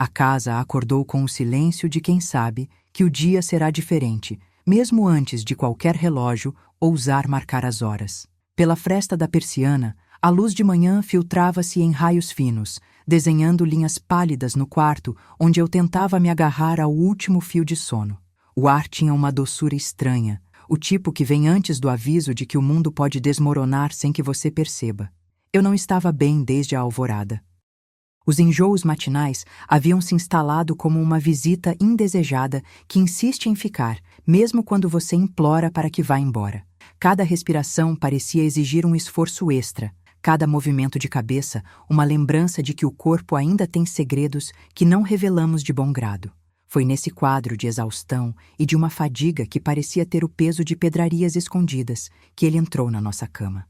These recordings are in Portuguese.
A casa acordou com o silêncio de quem sabe que o dia será diferente, mesmo antes de qualquer relógio ousar marcar as horas. Pela fresta da persiana, a luz de manhã filtrava-se em raios finos, desenhando linhas pálidas no quarto onde eu tentava me agarrar ao último fio de sono. O ar tinha uma doçura estranha, o tipo que vem antes do aviso de que o mundo pode desmoronar sem que você perceba. Eu não estava bem desde a alvorada. Os enjoos matinais haviam se instalado como uma visita indesejada que insiste em ficar, mesmo quando você implora para que vá embora. Cada respiração parecia exigir um esforço extra, cada movimento de cabeça uma lembrança de que o corpo ainda tem segredos que não revelamos de bom grado. Foi nesse quadro de exaustão e de uma fadiga que parecia ter o peso de pedrarias escondidas que ele entrou na nossa cama.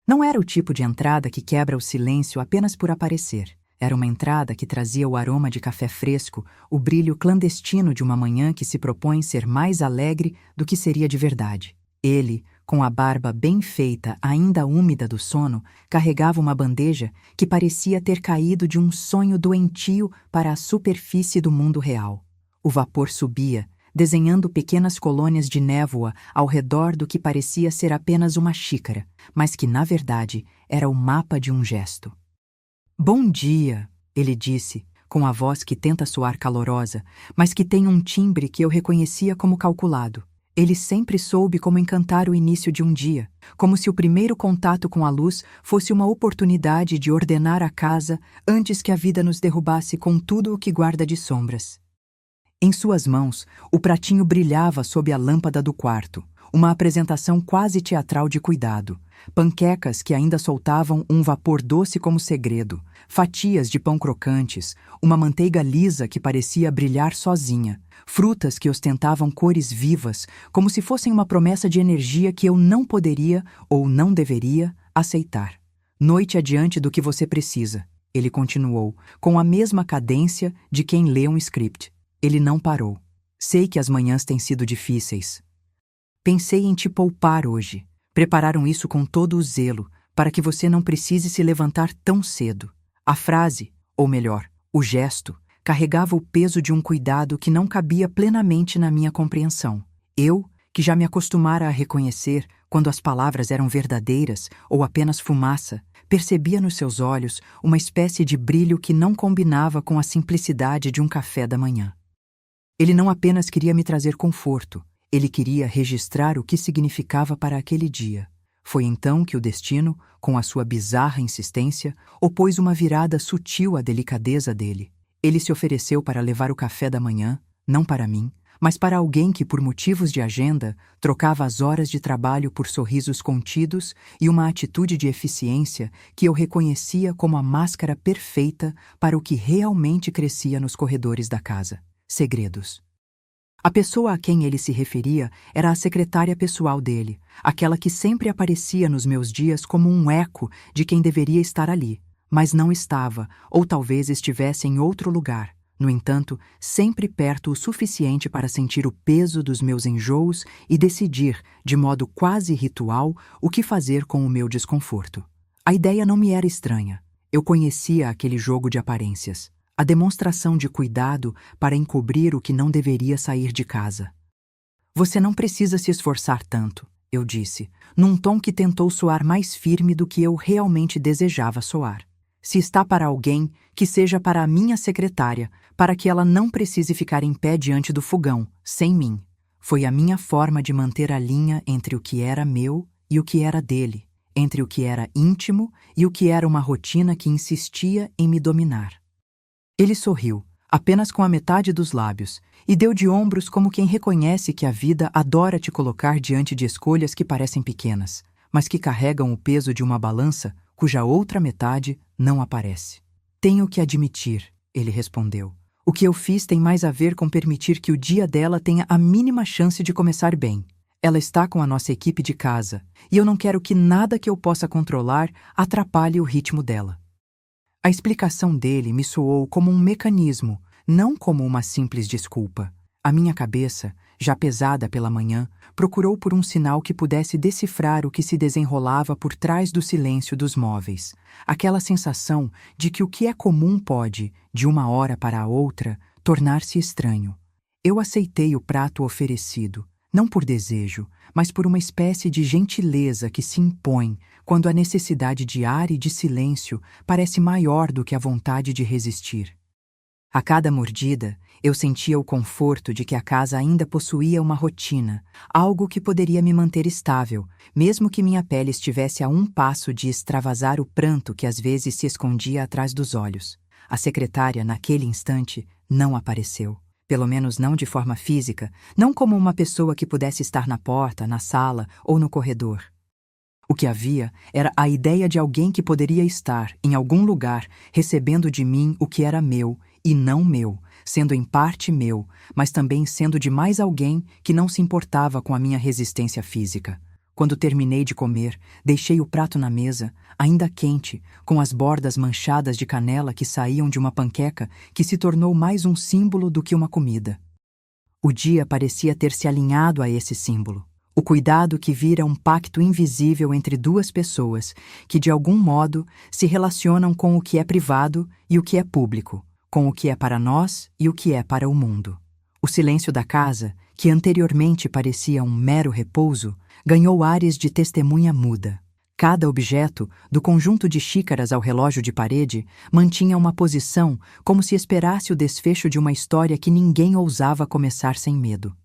Não era o tipo de entrada que quebra o silêncio apenas por aparecer. Era uma entrada que trazia o aroma de café fresco, o brilho clandestino de uma manhã que se propõe ser mais alegre do que seria de verdade. Ele, com a barba bem feita, ainda úmida do sono, carregava uma bandeja que parecia ter caído de um sonho doentio para a superfície do mundo real. O vapor subia, desenhando pequenas colônias de névoa ao redor do que parecia ser apenas uma xícara, mas que, na verdade, era o mapa de um gesto. "Bom dia", ele disse, com a voz que tenta soar calorosa, mas que tem um timbre que eu reconhecia como calculado. Ele sempre soube como encantar o início de um dia, como se o primeiro contato com a luz fosse uma oportunidade de ordenar a casa antes que a vida nos derrubasse com tudo o que guarda de sombras. Em suas mãos, o pratinho brilhava sob a lâmpada do quarto, uma apresentação quase teatral de cuidado. Panquecas que ainda soltavam um vapor doce como segredo, fatias de pão crocantes, uma manteiga lisa que parecia brilhar sozinha, frutas que ostentavam cores vivas, como se fossem uma promessa de energia que eu não poderia ou não deveria aceitar. "Noite adiante do que você precisa", ele continuou, com a mesma cadência de quem lê um script. Ele não parou. "Sei que as manhãs têm sido difíceis. Pensei em te poupar hoje. Prepararam isso com todo o zelo, para que você não precise se levantar tão cedo." A frase, ou melhor, o gesto, carregava o peso de um cuidado que não cabia plenamente na minha compreensão. Eu, que já me acostumara a reconhecer quando as palavras eram verdadeiras ou apenas fumaça, percebia nos seus olhos uma espécie de brilho que não combinava com a simplicidade de um café da manhã. Ele não apenas queria me trazer conforto, ele queria registrar o que significava para aquele dia. Foi então que o destino, com a sua bizarra insistência, opôs uma virada sutil à delicadeza dele. Ele se ofereceu para levar o café da manhã, não para mim, mas para alguém que, por motivos de agenda, trocava as horas de trabalho por sorrisos contidos e uma atitude de eficiência que eu reconhecia como a máscara perfeita para o que realmente crescia nos corredores da casa: segredos. A pessoa a quem ele se referia era a secretária pessoal dele, aquela que sempre aparecia nos meus dias como um eco de quem deveria estar ali, mas não estava, ou talvez estivesse em outro lugar. No entanto, sempre perto o suficiente para sentir o peso dos meus enjoos e decidir, de modo quase ritual, o que fazer com o meu desconforto. A ideia não me era estranha. Eu conhecia aquele jogo de aparências. A demonstração de cuidado para encobrir o que não deveria sair de casa. "Você não precisa se esforçar tanto", eu disse, num tom que tentou soar mais firme do que eu realmente desejava soar. "Se está para alguém, que seja para a minha secretária, para que ela não precise ficar em pé diante do fogão, sem mim." Foi a minha forma de manter a linha entre o que era meu e o que era dele, entre o que era íntimo e o que era uma rotina que insistia em me dominar. Ele sorriu, apenas com a metade dos lábios, e deu de ombros como quem reconhece que a vida adora te colocar diante de escolhas que parecem pequenas, mas que carregam o peso de uma balança cuja outra metade não aparece. "Tenho que admitir", ele respondeu. "O que eu fiz tem mais a ver com permitir que o dia dela tenha a mínima chance de começar bem. Ela está com a nossa equipe de casa, e eu não quero que nada que eu possa controlar atrapalhe o ritmo dela." A explicação dele me soou como um mecanismo, não como uma simples desculpa. A minha cabeça, já pesada pela manhã, procurou por um sinal que pudesse decifrar o que se desenrolava por trás do silêncio dos móveis. Aquela sensação de que o que é comum pode, de uma hora para a outra, tornar-se estranho. Eu aceitei o prato oferecido, não por desejo, mas por uma espécie de gentileza que se impõe quando a necessidade de ar e de silêncio parece maior do que a vontade de resistir. A cada mordida, eu sentia o conforto de que a casa ainda possuía uma rotina, algo que poderia me manter estável, mesmo que minha pele estivesse a um passo de extravasar o pranto que às vezes se escondia atrás dos olhos. A secretária, naquele instante, não apareceu. Pelo menos não de forma física, não como uma pessoa que pudesse estar na porta, na sala ou no corredor. O que havia era a ideia de alguém que poderia estar, em algum lugar, recebendo de mim o que era meu e não meu, sendo em parte meu, mas também sendo de mais alguém que não se importava com a minha resistência física. Quando terminei de comer, deixei o prato na mesa, ainda quente, com as bordas manchadas de canela que saíam de uma panqueca que se tornou mais um símbolo do que uma comida. O dia parecia ter se alinhado a esse símbolo. O cuidado que vira um pacto invisível entre duas pessoas que, de algum modo, se relacionam com o que é privado e o que é público, com o que é para nós e o que é para o mundo. O silêncio da casa, que anteriormente parecia um mero repouso, ganhou ares de testemunha muda. Cada objeto, do conjunto de xícaras ao relógio de parede, mantinha uma posição como se esperasse o desfecho de uma história que ninguém ousava começar sem medo.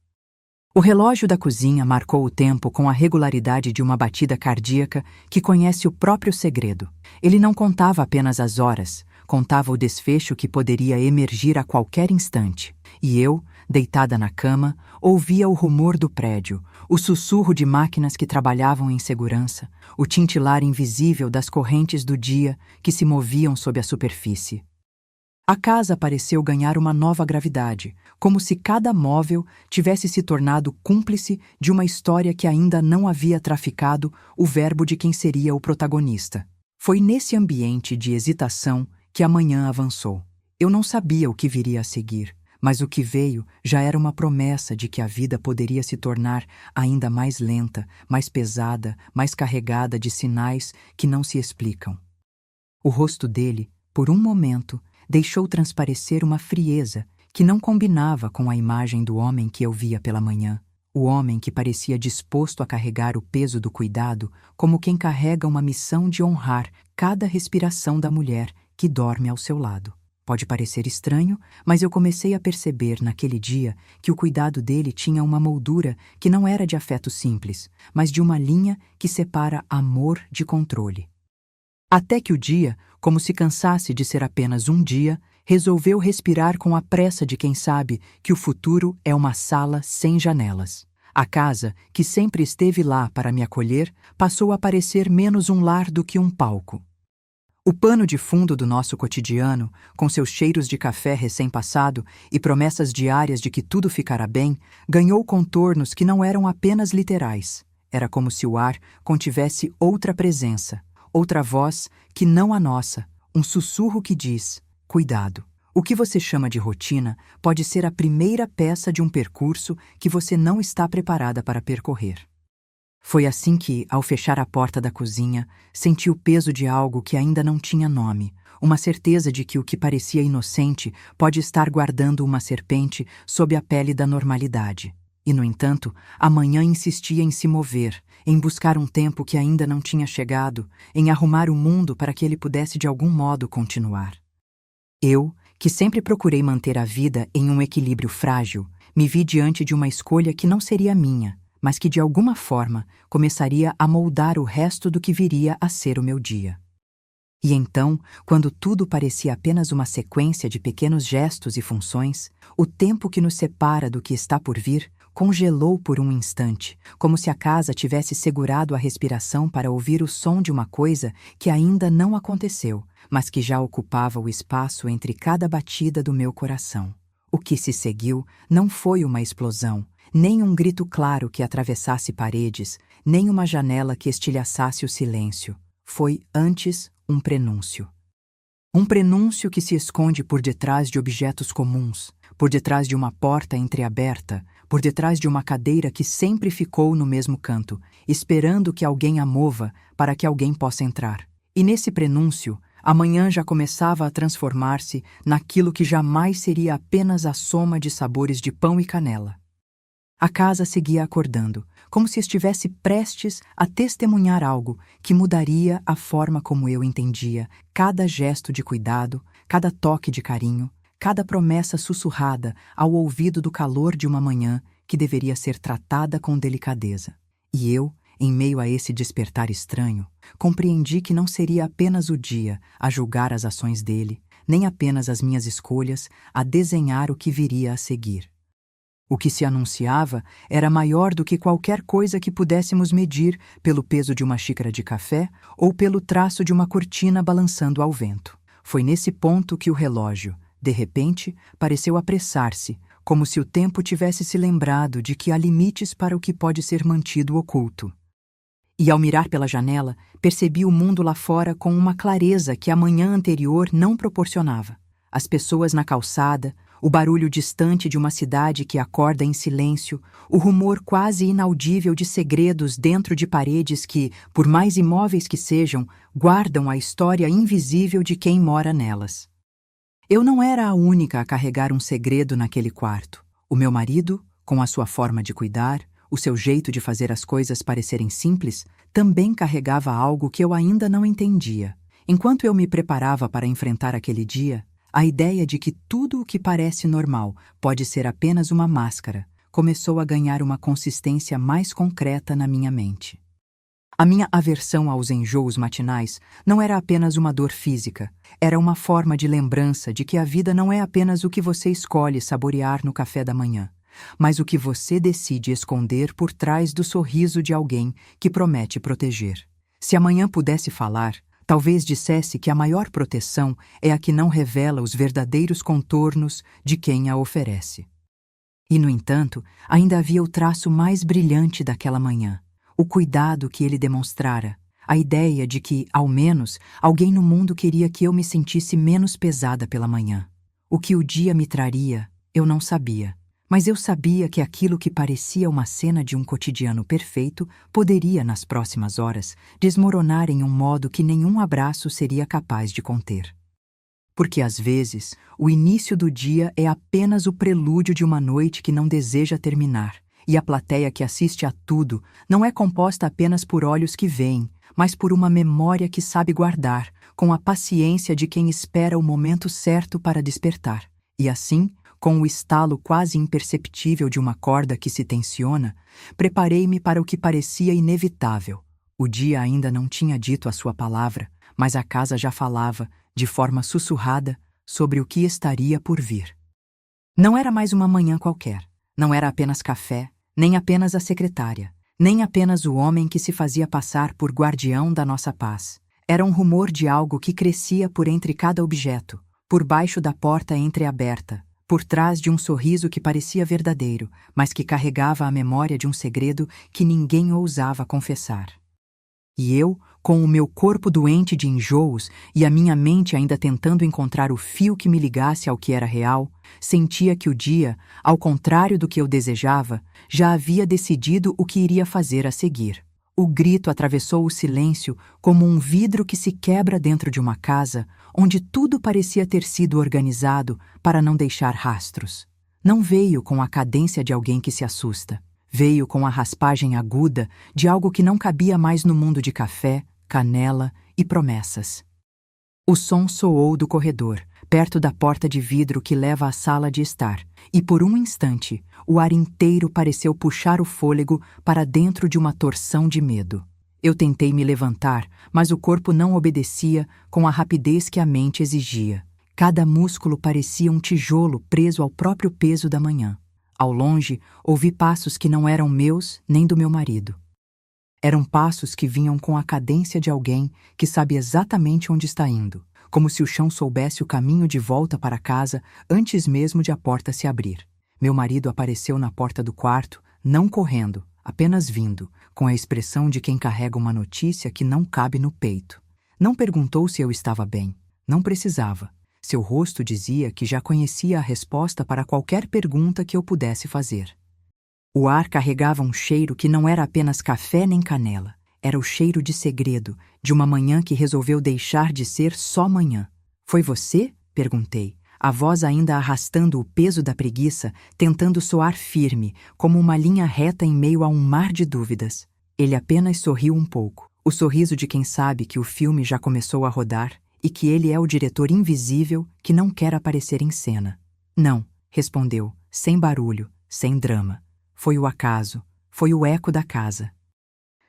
O relógio da cozinha marcou o tempo com a regularidade de uma batida cardíaca que conhece o próprio segredo. Ele não contava apenas as horas, contava o desfecho que poderia emergir a qualquer instante. E eu, deitada na cama, ouvia o rumor do prédio, o sussurro de máquinas que trabalhavam em segurança, o tintilar invisível das correntes do dia que se moviam sob a superfície. A casa pareceu ganhar uma nova gravidade, como se cada móvel tivesse se tornado cúmplice de uma história que ainda não havia traficado o verbo de quem seria o protagonista. Foi nesse ambiente de hesitação que a manhã avançou. Eu não sabia o que viria a seguir, mas o que veio já era uma promessa de que a vida poderia se tornar ainda mais lenta, mais pesada, mais carregada de sinais que não se explicam. O rosto dele, por um momento, deixou transparecer uma frieza que não combinava com a imagem do homem que eu via pela manhã. O homem que parecia disposto a carregar o peso do cuidado como quem carrega uma missão de honrar cada respiração da mulher que dorme ao seu lado. Pode parecer estranho, mas eu comecei a perceber naquele dia que o cuidado dele tinha uma moldura que não era de afeto simples, mas de uma linha que separa amor de controle. Até que o dia, como se cansasse de ser apenas um dia, resolveu respirar com a pressa de quem sabe que o futuro é uma sala sem janelas. A casa, que sempre esteve lá para me acolher, passou a parecer menos um lar do que um palco. O pano de fundo do nosso cotidiano, com seus cheiros de café recém-passado e promessas diárias de que tudo ficará bem, ganhou contornos que não eram apenas literais. Era como se o ar contivesse outra presença, outra voz que não a nossa, um sussurro que diz: cuidado. O que você chama de rotina pode ser a primeira peça de um percurso que você não está preparada para percorrer. Foi assim que, ao fechar a porta da cozinha, senti o peso de algo que ainda não tinha nome, uma certeza de que o que parecia inocente pode estar guardando uma serpente sob a pele da normalidade. E, no entanto, a manhã insistia em se mover, em buscar um tempo que ainda não tinha chegado, em arrumar o mundo para que ele pudesse de algum modo continuar. Eu, que sempre procurei manter a vida em um equilíbrio frágil, me vi diante de uma escolha que não seria minha, mas que de alguma forma começaria a moldar o resto do que viria a ser o meu dia. E então, quando tudo parecia apenas uma sequência de pequenos gestos e funções, o tempo que nos separa do que está por vir congelou por um instante, como se a casa tivesse segurado a respiração para ouvir o som de uma coisa que ainda não aconteceu, mas que já ocupava o espaço entre cada batida do meu coração. O que se seguiu não foi uma explosão, nem um grito claro que atravessasse paredes, nem uma janela que estilhaçasse o silêncio. Foi, antes, um prenúncio. Um prenúncio que se esconde por detrás de objetos comuns, por detrás de uma porta entreaberta, por detrás de uma cadeira que sempre ficou no mesmo canto, esperando que alguém a mova para que alguém possa entrar. E nesse prenúncio, a manhã já começava a transformar-se naquilo que jamais seria apenas a soma de sabores de pão e canela. A casa seguia acordando, como se estivesse prestes a testemunhar algo que mudaria a forma como eu entendia cada gesto de cuidado, cada toque de carinho, cada promessa sussurrada ao ouvido do calor de uma manhã que deveria ser tratada com delicadeza. E eu, em meio a esse despertar estranho, compreendi que não seria apenas o dia a julgar as ações dele, nem apenas as minhas escolhas a desenhar o que viria a seguir. O que se anunciava era maior do que qualquer coisa que pudéssemos medir pelo peso de uma xícara de café ou pelo traço de uma cortina balançando ao vento. Foi nesse ponto que o relógio, de repente, pareceu apressar-se, como se o tempo tivesse se lembrado de que há limites para o que pode ser mantido oculto. E ao mirar pela janela, percebi o mundo lá fora com uma clareza que a manhã anterior não proporcionava. As pessoas na calçada, o barulho distante de uma cidade que acorda em silêncio, o rumor quase inaudível de segredos dentro de paredes que, por mais imóveis que sejam, guardam a história invisível de quem mora nelas. Eu não era a única a carregar um segredo naquele quarto. O meu marido, com a sua forma de cuidar, o seu jeito de fazer as coisas parecerem simples, também carregava algo que eu ainda não entendia. Enquanto eu me preparava para enfrentar aquele dia, a ideia de que tudo o que parece normal pode ser apenas uma máscara começou a ganhar uma consistência mais concreta na minha mente. A minha aversão aos enjoos matinais não era apenas uma dor física, era uma forma de lembrança de que a vida não é apenas o que você escolhe saborear no café da manhã, mas o que você decide esconder por trás do sorriso de alguém que promete proteger. Se amanhã pudesse falar, talvez dissesse que a maior proteção é a que não revela os verdadeiros contornos de quem a oferece. E, no entanto, ainda havia o traço mais brilhante daquela manhã, o cuidado que ele demonstrara, a ideia de que, ao menos, alguém no mundo queria que eu me sentisse menos pesada pela manhã. O que o dia me traria, eu não sabia. Mas eu sabia que aquilo que parecia uma cena de um cotidiano perfeito poderia, nas próximas horas, desmoronar em um modo que nenhum abraço seria capaz de conter. Porque, às vezes, o início do dia é apenas o prelúdio de uma noite que não deseja terminar, e a plateia que assiste a tudo não é composta apenas por olhos que veem, mas por uma memória que sabe guardar, com a paciência de quem espera o momento certo para despertar. E assim, com o estalo quase imperceptível de uma corda que se tensiona, preparei-me para o que parecia inevitável. O dia ainda não tinha dito a sua palavra, mas a casa já falava, de forma sussurrada, sobre o que estaria por vir. Não era mais uma manhã qualquer. Não era apenas café, nem apenas a secretária, nem apenas o homem que se fazia passar por guardião da nossa paz. Era um rumor de algo que crescia por entre cada objeto, por baixo da porta entreaberta, por trás de um sorriso que parecia verdadeiro, mas que carregava a memória de um segredo que ninguém ousava confessar. E eu, com o meu corpo doente de enjoos e a minha mente ainda tentando encontrar o fio que me ligasse ao que era real, sentia que o dia, ao contrário do que eu desejava, já havia decidido o que iria fazer a seguir. O grito atravessou o silêncio como um vidro que se quebra dentro de uma casa onde tudo parecia ter sido organizado para não deixar rastros. Não veio com a cadência de alguém que se assusta. Veio com a raspagem aguda de algo que não cabia mais no mundo de café, canela e promessas. O som soou do corredor, perto da porta de vidro que leva à sala de estar, e por um instante, o ar inteiro pareceu puxar o fôlego para dentro de uma torção de medo. Eu tentei me levantar, mas o corpo não obedecia com a rapidez que a mente exigia. Cada músculo parecia um tijolo preso ao próprio peso da manhã. Ao longe, ouvi passos que não eram meus nem do meu marido. Eram passos que vinham com a cadência de alguém que sabe exatamente onde está indo, como se o chão soubesse o caminho de volta para casa antes mesmo de a porta se abrir. Meu marido apareceu na porta do quarto, não correndo, apenas vindo, com a expressão de quem carrega uma notícia que não cabe no peito. Não perguntou se eu estava bem. Não precisava. Seu rosto dizia que já conhecia a resposta para qualquer pergunta que eu pudesse fazer. O ar carregava um cheiro que não era apenas café nem canela. Era o cheiro de segredo, de uma manhã que resolveu deixar de ser só manhã. Foi você? Perguntei, a voz ainda arrastando o peso da preguiça, tentando soar firme, como uma linha reta em meio a um mar de dúvidas. Ele apenas sorriu um pouco, o sorriso de quem sabe que o filme já começou a rodar e que ele é o diretor invisível que não quer aparecer em cena. Não, respondeu, sem barulho, sem drama. Foi o acaso, foi o eco da casa.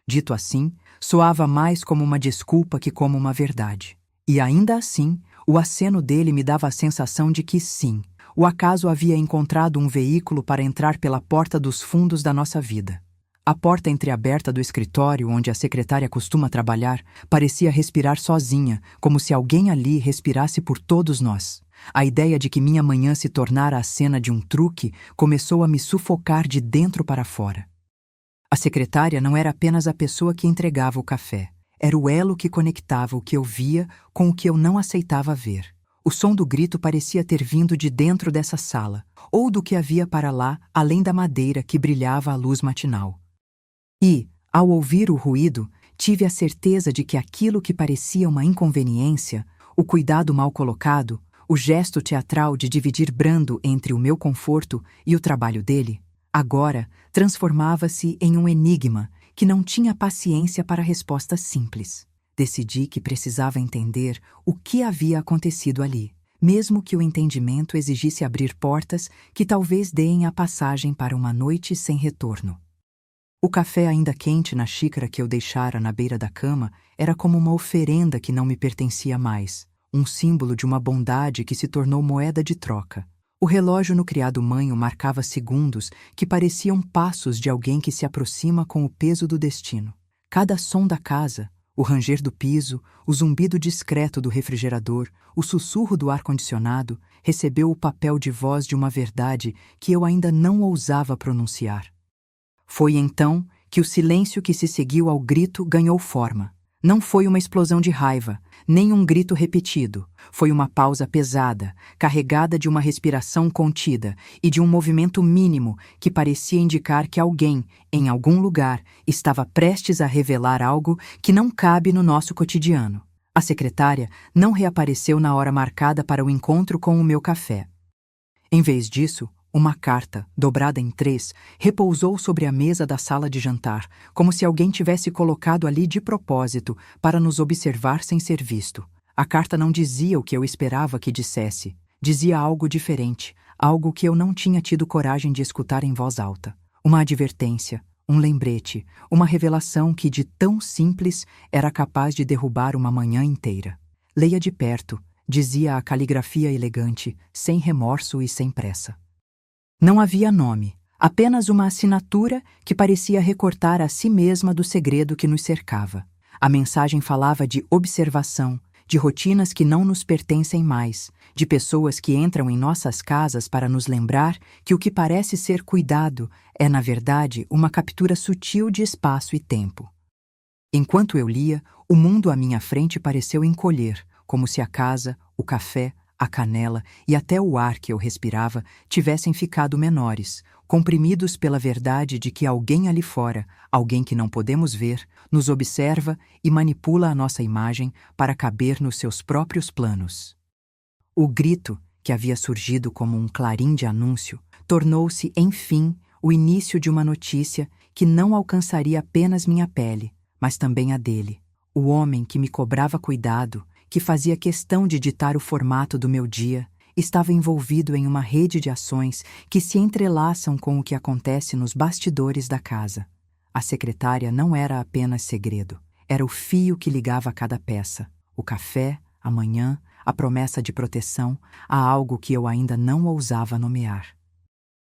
Dito assim, soava mais como uma desculpa que como uma verdade. E ainda assim, o aceno dele me dava a sensação de que sim, o acaso havia encontrado um veículo para entrar pela porta dos fundos da nossa vida. A porta entreaberta do escritório onde a secretária costuma trabalhar parecia respirar sozinha, como se alguém ali respirasse por todos nós. A ideia de que minha manhã se tornara a cena de um truque começou a me sufocar de dentro para fora. A secretária não era apenas a pessoa que entregava o café. Era o elo que conectava o que eu via com o que eu não aceitava ver. O som do grito parecia ter vindo de dentro dessa sala, ou do que havia para lá, além da madeira que brilhava à luz matinal. E, ao ouvir o ruído, tive a certeza de que aquilo que parecia uma inconveniência, o cuidado mal colocado, o gesto teatral de dividir brando entre o meu conforto e o trabalho dele, agora transformava-se em um enigma que não tinha paciência para respostas simples. Decidi que precisava entender o que havia acontecido ali, mesmo que o entendimento exigisse abrir portas que talvez deem a passagem para uma noite sem retorno. O café ainda quente na xícara que eu deixara na beira da cama era como uma oferenda que não me pertencia mais, um símbolo de uma bondade que se tornou moeda de troca. O relógio no criado-manho marcava segundos que pareciam passos de alguém que se aproxima com o peso do destino. Cada som da casa, o ranger do piso, o zumbido discreto do refrigerador, o sussurro do ar-condicionado, recebeu o papel de voz de uma verdade que eu ainda não ousava pronunciar. Foi então que o silêncio que se seguiu ao grito ganhou forma. Não foi uma explosão de raiva, nem um grito repetido. Foi uma pausa pesada, carregada de uma respiração contida e de um movimento mínimo que parecia indicar que alguém, em algum lugar, estava prestes a revelar algo que não cabe no nosso cotidiano. A secretária não reapareceu na hora marcada para o encontro com o meu café. Em vez disso, uma carta, dobrada em 3, repousou sobre a mesa da sala de jantar, como se alguém tivesse colocado ali de propósito para nos observar sem ser visto. A carta não dizia o que eu esperava que dissesse. Dizia algo diferente, algo que eu não tinha tido coragem de escutar em voz alta. Uma advertência, um lembrete, uma revelação que, de tão simples, era capaz de derrubar uma manhã inteira. Leia de perto, dizia a caligrafia elegante, sem remorso e sem pressa. Não havia nome, apenas uma assinatura que parecia recortar a si mesma do segredo que nos cercava. A mensagem falava de observação, de rotinas que não nos pertencem mais, de pessoas que entram em nossas casas para nos lembrar que o que parece ser cuidado é, na verdade, uma captura sutil de espaço e tempo. Enquanto eu lia, o mundo à minha frente pareceu encolher, como se a casa, o café, a canela e até o ar que eu respirava tivessem ficado menores, comprimidos pela verdade de que alguém ali fora, alguém que não podemos ver, nos observa e manipula a nossa imagem para caber nos seus próprios planos. O grito, que havia surgido como um clarim de anúncio, tornou-se, enfim, o início de uma notícia que não alcançaria apenas minha pele, mas também a dele. O homem que me cobrava cuidado, que fazia questão de ditar o formato do meu dia, estava envolvido em uma rede de ações que se entrelaçam com o que acontece nos bastidores da casa. A secretária não era apenas segredo, era o fio que ligava cada peça. O café, a manhã, a promessa de proteção, a algo que eu ainda não ousava nomear.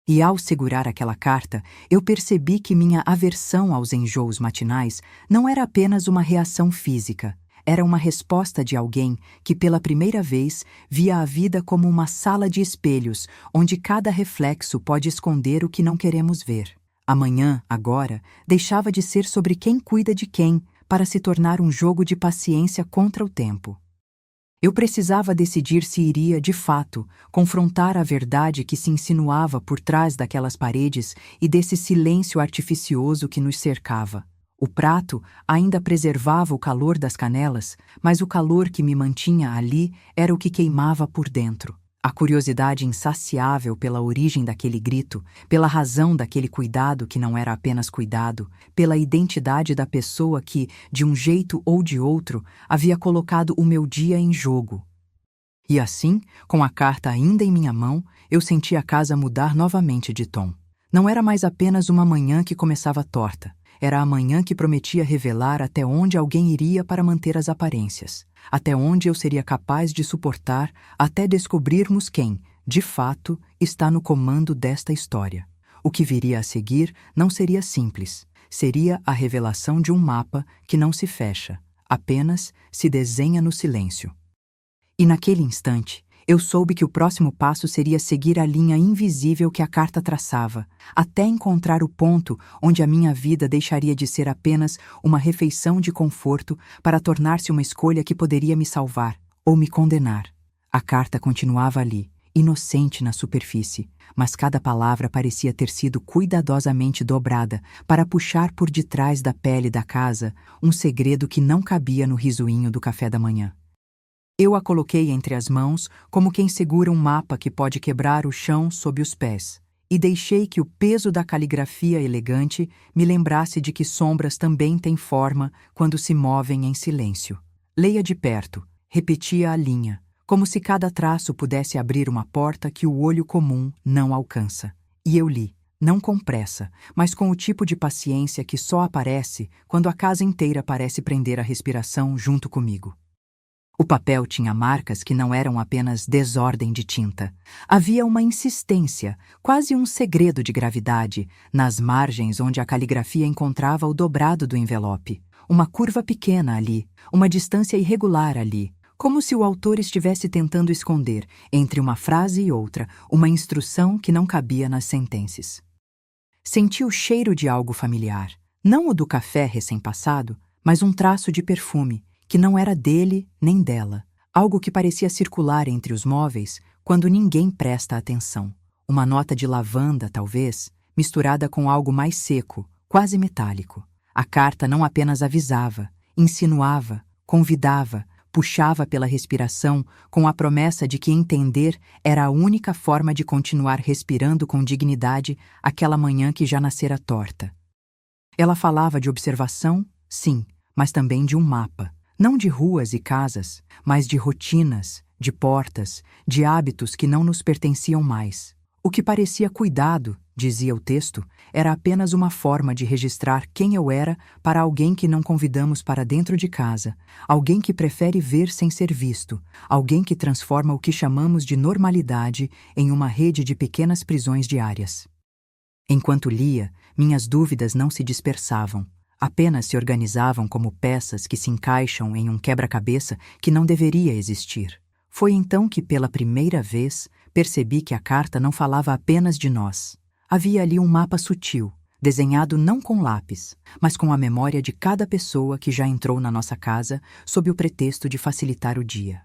E ao segurar aquela carta, eu percebi que minha aversão aos enjoos matinais não era apenas uma reação física. Era uma resposta de alguém que, pela primeira vez, via a vida como uma sala de espelhos, onde cada reflexo pode esconder o que não queremos ver. Amanhã, agora, deixava de ser sobre quem cuida de quem, para se tornar um jogo de paciência contra o tempo. Eu precisava decidir se iria, de fato, confrontar a verdade que se insinuava por trás daquelas paredes e desse silêncio artificioso que nos cercava. O prato ainda preservava o calor das canelas, mas o calor que me mantinha ali era o que queimava por dentro. A curiosidade insaciável pela origem daquele grito, pela razão daquele cuidado que não era apenas cuidado, pela identidade da pessoa que, de um jeito ou de outro, havia colocado o meu dia em jogo. E assim, com a carta ainda em minha mão, eu senti a casa mudar novamente de tom. Não era mais apenas uma manhã que começava torta. Era a manhã que prometia revelar até onde alguém iria para manter as aparências, até onde eu seria capaz de suportar até descobrirmos quem, de fato, está no comando desta história. O que viria a seguir não seria simples. Seria a revelação de um mapa que não se fecha, apenas se desenha no silêncio. E naquele instante, eu soube que o próximo passo seria seguir a linha invisível que a carta traçava, até encontrar o ponto onde a minha vida deixaria de ser apenas uma refeição de conforto para tornar-se uma escolha que poderia me salvar ou me condenar. A carta continuava ali, inocente na superfície, mas cada palavra parecia ter sido cuidadosamente dobrada para puxar por detrás da pele da casa um segredo que não cabia no risoinho do café da manhã. Eu a coloquei entre as mãos como quem segura um mapa que pode quebrar o chão sob os pés, e deixei que o peso da caligrafia elegante me lembrasse de que sombras também têm forma quando se movem em silêncio. Leia de perto, repetia a linha, como se cada traço pudesse abrir uma porta que o olho comum não alcança. E eu li, não com pressa, mas com o tipo de paciência que só aparece quando a casa inteira parece prender a respiração junto comigo. O papel tinha marcas que não eram apenas desordem de tinta. Havia uma insistência, quase um segredo de gravidade, nas margens onde a caligrafia encontrava o dobrado do envelope. Uma curva pequena ali, uma distância irregular ali, como se o autor estivesse tentando esconder, entre uma frase e outra, uma instrução que não cabia nas sentenças. Senti o cheiro de algo familiar, não o do café recém-passado, mas um traço de perfume, que não era dele nem dela, algo que parecia circular entre os móveis quando ninguém presta atenção. Uma nota de lavanda, talvez, misturada com algo mais seco, quase metálico. A carta não apenas avisava, insinuava, convidava, puxava pela respiração com a promessa de que entender era a única forma de continuar respirando com dignidade aquela manhã que já nascera torta. Ela falava de observação, sim, mas também de um mapa. Não de ruas e casas, mas de rotinas, de portas, de hábitos que não nos pertenciam mais. O que parecia cuidado, dizia o texto, era apenas uma forma de registrar quem eu era para alguém que não convidamos para dentro de casa, alguém que prefere ver sem ser visto, alguém que transforma o que chamamos de normalidade em uma rede de pequenas prisões diárias. Enquanto lia, minhas dúvidas não se dispersavam. Apenas se organizavam como peças que se encaixam em um quebra-cabeça que não deveria existir. Foi então que, pela primeira vez, percebi que a carta não falava apenas de nós. Havia ali um mapa sutil, desenhado não com lápis, mas com a memória de cada pessoa que já entrou na nossa casa sob o pretexto de facilitar o dia.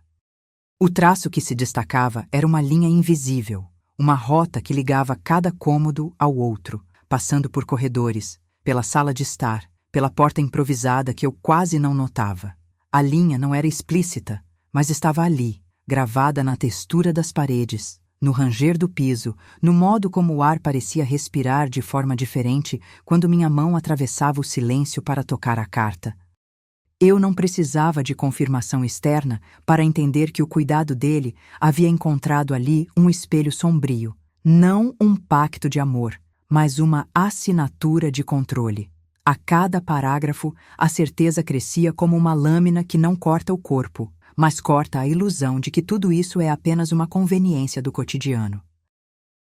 O traço que se destacava era uma linha invisível, uma rota que ligava cada cômodo ao outro, passando por corredores, pela sala de estar, pela porta improvisada que eu quase não notava. A linha não era explícita, mas estava ali, gravada na textura das paredes, no ranger do piso, no modo como o ar parecia respirar de forma diferente quando minha mão atravessava o silêncio para tocar a carta. Eu não precisava de confirmação externa para entender que o cuidado dele havia encontrado ali um espelho sombrio, não um pacto de amor, mas uma assinatura de controle. A cada parágrafo, a certeza crescia como uma lâmina que não corta o corpo, mas corta a ilusão de que tudo isso é apenas uma conveniência do cotidiano.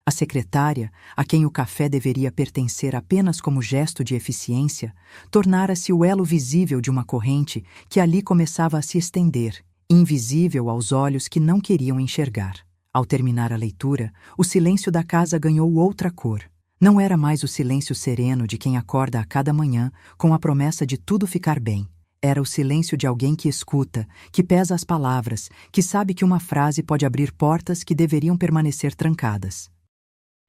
A secretária, a quem o café deveria pertencer apenas como gesto de eficiência, tornara-se o elo visível de uma corrente que ali começava a se estender, invisível aos olhos que não queriam enxergar. Ao terminar a leitura, o silêncio da casa ganhou outra cor. Não era mais o silêncio sereno de quem acorda a cada manhã com a promessa de tudo ficar bem. Era o silêncio de alguém que escuta, que pesa as palavras, que sabe que uma frase pode abrir portas que deveriam permanecer trancadas.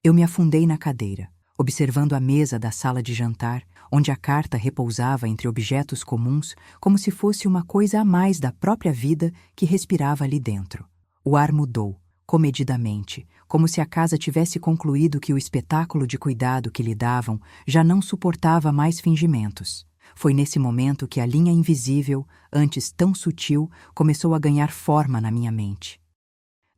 Eu me afundei na cadeira, observando a mesa da sala de jantar, onde a carta repousava entre objetos comuns, como se fosse uma coisa a mais da própria vida que respirava ali dentro. O ar mudou, comedidamente, como se a casa tivesse concluído que o espetáculo de cuidado que lhe davam já não suportava mais fingimentos. Foi nesse momento que a linha invisível, antes tão sutil, começou a ganhar forma na minha mente.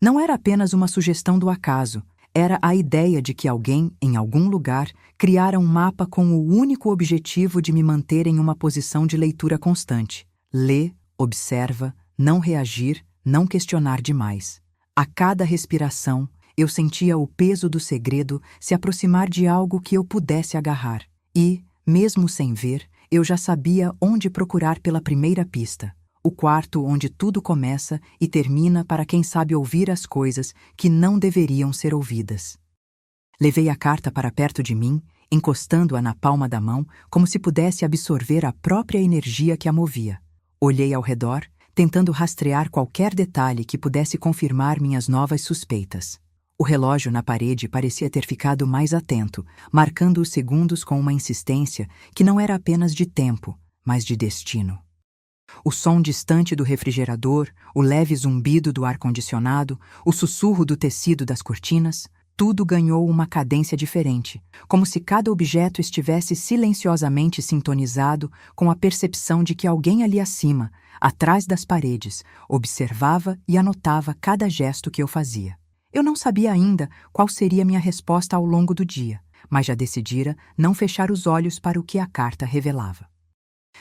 Não era apenas uma sugestão do acaso, era a ideia de que alguém, em algum lugar, criara um mapa com o único objetivo de me manter em uma posição de leitura constante. Lê, observa, não reagir, não questionar demais. A cada respiração, eu sentia o peso do segredo se aproximar de algo que eu pudesse agarrar. E, mesmo sem ver, eu já sabia onde procurar pela primeira pista. O quarto onde tudo começa e termina para quem sabe ouvir as coisas que não deveriam ser ouvidas. Levei a carta para perto de mim, encostando-a na palma da mão, como se pudesse absorver a própria energia que a movia. Olhei ao redor, tentando rastrear qualquer detalhe que pudesse confirmar minhas novas suspeitas. O relógio na parede parecia ter ficado mais atento, marcando os segundos com uma insistência que não era apenas de tempo, mas de destino. O som distante do refrigerador, o leve zumbido do ar-condicionado, o sussurro do tecido das cortinas, tudo ganhou uma cadência diferente, como se cada objeto estivesse silenciosamente sintonizado com a percepção de que alguém ali acima, atrás das paredes, observava e anotava cada gesto que eu fazia. Eu não sabia ainda qual seria minha resposta ao longo do dia, mas já decidira não fechar os olhos para o que a carta revelava.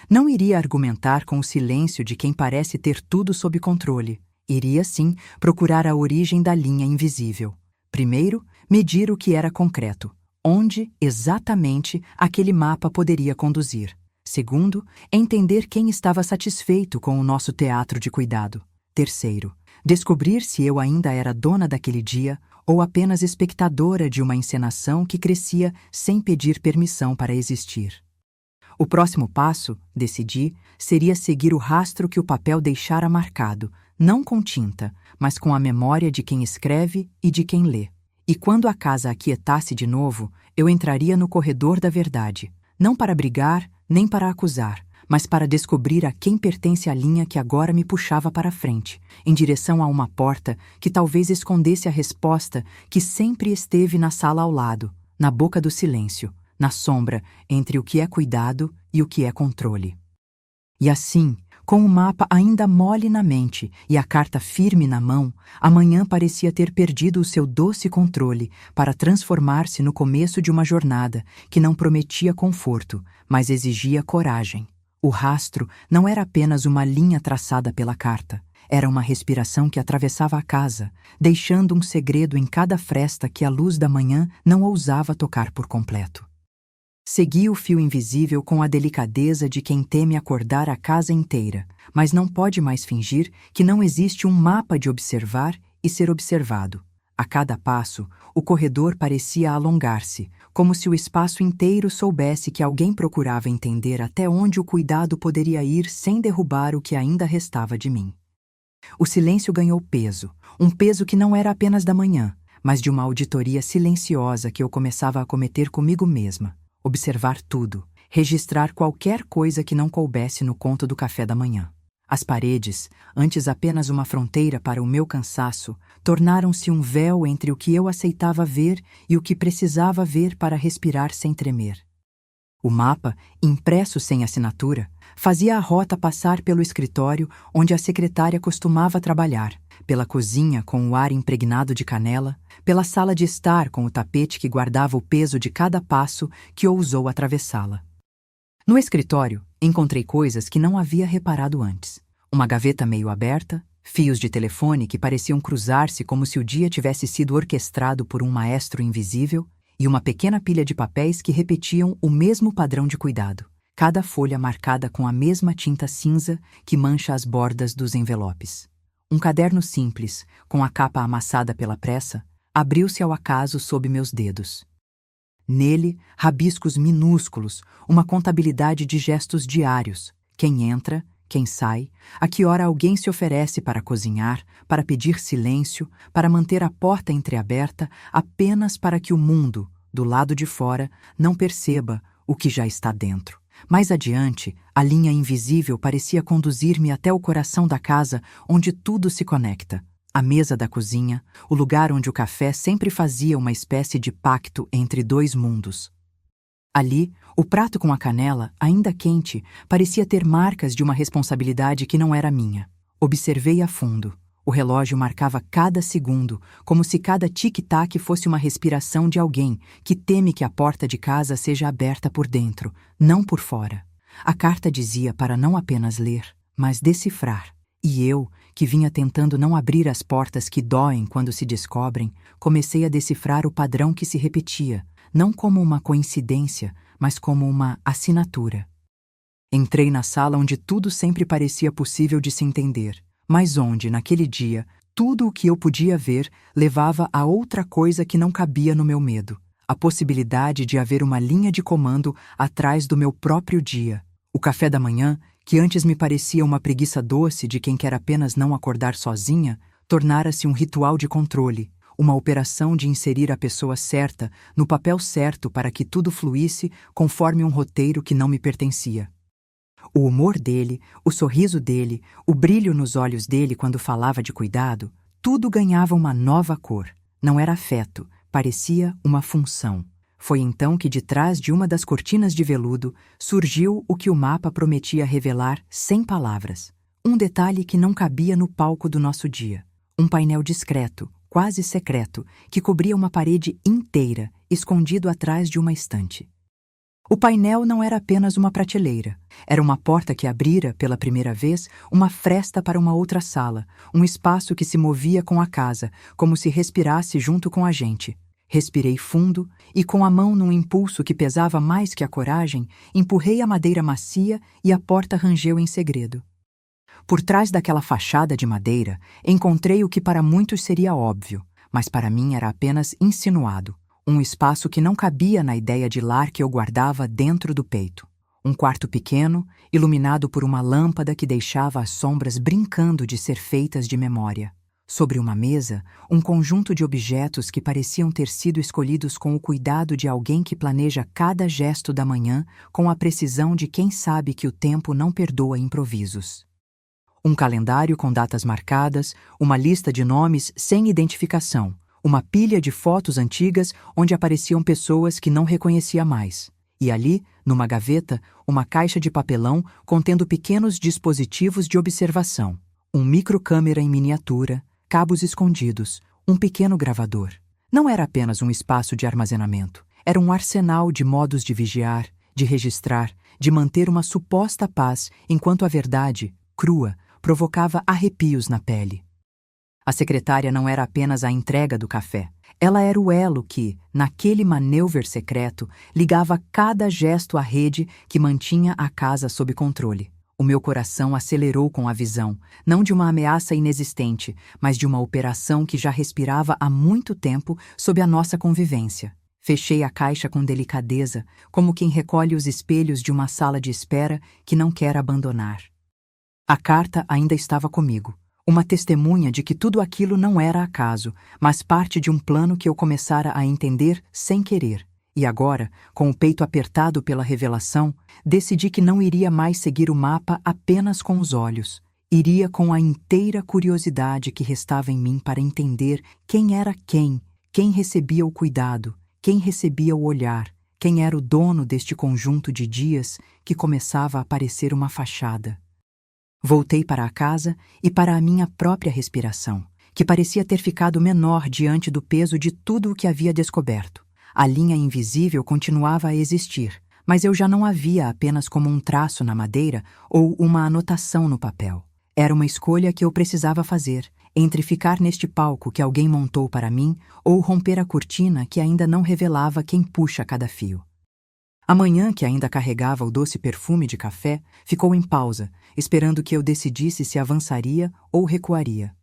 Não iria argumentar com o silêncio de quem parece ter tudo sob controle. Iria, sim, procurar a origem da linha invisível. Primeiro, medir o que era concreto, onde, exatamente, aquele mapa poderia conduzir. Segundo, entender quem estava satisfeito com o nosso teatro de cuidado. Terceiro, descobrir se eu ainda era dona daquele dia ou apenas espectadora de uma encenação que crescia sem pedir permissão para existir. O próximo passo, decidi, seria seguir o rastro que o papel deixara marcado, não com tinta, mas com a memória de quem escreve e de quem lê. E quando a casa aquietasse de novo, eu entraria no corredor da verdade, não para brigar, nem para acusar, mas para descobrir a quem pertence a linha que agora me puxava para frente, em direção a uma porta que talvez escondesse a resposta que sempre esteve na sala ao lado, na boca do silêncio, na sombra entre o que é cuidado e o que é controle. E assim, com o mapa ainda mole na mente e a carta firme na mão, a manhã parecia ter perdido o seu doce controle para transformar-se no começo de uma jornada que não prometia conforto, mas exigia coragem. O rastro não era apenas uma linha traçada pela carta, era uma respiração que atravessava a casa, deixando um segredo em cada fresta que a luz da manhã não ousava tocar por completo. Segui o fio invisível com a delicadeza de quem teme acordar a casa inteira, mas não pode mais fingir que não existe um mapa de observar e ser observado. A cada passo, o corredor parecia alongar-se, como se o espaço inteiro soubesse que alguém procurava entender até onde o cuidado poderia ir sem derrubar o que ainda restava de mim. O silêncio ganhou peso, um peso que não era apenas da manhã, mas de uma auditoria silenciosa que eu começava a cometer comigo mesma. Observar tudo, registrar qualquer coisa que não coubesse no conto do café da manhã. As paredes, antes apenas uma fronteira para o meu cansaço, tornaram-se um véu entre o que eu aceitava ver e o que precisava ver para respirar sem tremer. O mapa, impresso sem assinatura, fazia a rota passar pelo escritório onde a secretária costumava trabalhar, pela cozinha com o ar impregnado de canela, pela sala de estar com o tapete que guardava o peso de cada passo que ousou atravessá-la. No escritório, encontrei coisas que não havia reparado antes. Uma gaveta meio aberta, fios de telefone que pareciam cruzar-se como se o dia tivesse sido orquestrado por um maestro invisível, e uma pequena pilha de papéis que repetiam o mesmo padrão de cuidado, cada folha marcada com a mesma tinta cinza que mancha as bordas dos envelopes. Um caderno simples, com a capa amassada pela pressa, abriu-se ao acaso sob meus dedos. Nele, rabiscos minúsculos, uma contabilidade de gestos diários, quem entra, quem sai, a que hora alguém se oferece para cozinhar, para pedir silêncio, para manter a porta entreaberta, apenas para que o mundo, do lado de fora, não perceba o que já está dentro. Mais adiante, a linha invisível parecia conduzir-me até o coração da casa onde tudo se conecta. A mesa da cozinha, o lugar onde o café sempre fazia uma espécie de pacto entre dois mundos. Ali, o prato com a canela, ainda quente, parecia ter marcas de uma responsabilidade que não era minha. Observei a fundo. O relógio marcava cada segundo, como se cada tic-tac fosse uma respiração de alguém que teme que a porta de casa seja aberta por dentro, não por fora. A carta dizia para não apenas ler, mas decifrar. E eu, que vinha tentando não abrir as portas que doem quando se descobrem, comecei a decifrar o padrão que se repetia, não como uma coincidência, mas como uma assinatura. Entrei na sala onde tudo sempre parecia possível de se entender, mas onde, naquele dia, tudo o que eu podia ver levava a outra coisa que não cabia no meu medo: a possibilidade de haver uma linha de comando atrás do meu próprio dia. O café da manhã, que antes me parecia uma preguiça doce de quem quer apenas não acordar sozinha, tornara-se um ritual de controle, uma operação de inserir a pessoa certa no papel certo para que tudo fluísse conforme um roteiro que não me pertencia. O humor dele, o sorriso dele, o brilho nos olhos dele quando falava de cuidado, tudo ganhava uma nova cor. Não era afeto, parecia uma função. Foi então que de trás de uma das cortinas de veludo surgiu o que o mapa prometia revelar sem palavras. Um detalhe que não cabia no palco do nosso dia. Um painel discreto, quase secreto, que cobria uma parede inteira, escondido atrás de uma estante. O painel não era apenas uma prateleira. Era uma porta que abrira, pela primeira vez, uma fresta para uma outra sala, um espaço que se movia com a casa, como se respirasse junto com a gente. Respirei fundo e, com a mão num impulso que pesava mais que a coragem, empurrei a madeira macia e a porta rangeu em segredo. Por trás daquela fachada de madeira, encontrei o que para muitos seria óbvio, mas para mim era apenas insinuado. Um espaço que não cabia na ideia de lar que eu guardava dentro do peito. Um quarto pequeno, iluminado por uma lâmpada que deixava as sombras brincando de ser feitas de memória. Sobre uma mesa, um conjunto de objetos que pareciam ter sido escolhidos com o cuidado de alguém que planeja cada gesto da manhã com a precisão de quem sabe que o tempo não perdoa improvisos. Um calendário com datas marcadas, uma lista de nomes sem identificação, uma pilha de fotos antigas onde apareciam pessoas que não reconhecia mais. E ali, numa gaveta, uma caixa de papelão contendo pequenos dispositivos de observação. Um microcâmera em miniatura, cabos escondidos, um pequeno gravador. Não era apenas um espaço de armazenamento. Era um arsenal de modos de vigiar, de registrar, de manter uma suposta paz enquanto a verdade, crua, provocava arrepios na pele. A secretária não era apenas a entrega do café. Ela era o elo que, naquele maneuver secreto, ligava cada gesto à rede que mantinha a casa sob controle. O meu coração acelerou com a visão, não de uma ameaça inexistente, mas de uma operação que já respirava há muito tempo sob a nossa convivência. Fechei a caixa com delicadeza, como quem recolhe os espelhos de uma sala de espera que não quer abandonar. A carta ainda estava comigo. Uma testemunha de que tudo aquilo não era acaso, mas parte de um plano que eu começara a entender sem querer. E agora, com o peito apertado pela revelação, decidi que não iria mais seguir o mapa apenas com os olhos. Iria com a inteira curiosidade que restava em mim para entender quem era quem recebia o cuidado, quem recebia o olhar, quem era o dono deste conjunto de dias que começava a parecer uma fachada. Voltei para a casa e para a minha própria respiração, que parecia ter ficado menor diante do peso de tudo o que havia descoberto. A linha invisível continuava a existir, mas eu já não a via apenas como um traço na madeira ou uma anotação no papel. Era uma escolha que eu precisava fazer, entre ficar neste palco que alguém montou para mim ou romper a cortina que ainda não revelava quem puxa cada fio. A manhã, que ainda carregava o doce perfume de café, ficou em pausa, esperando que eu decidisse se avançaria ou recuaria.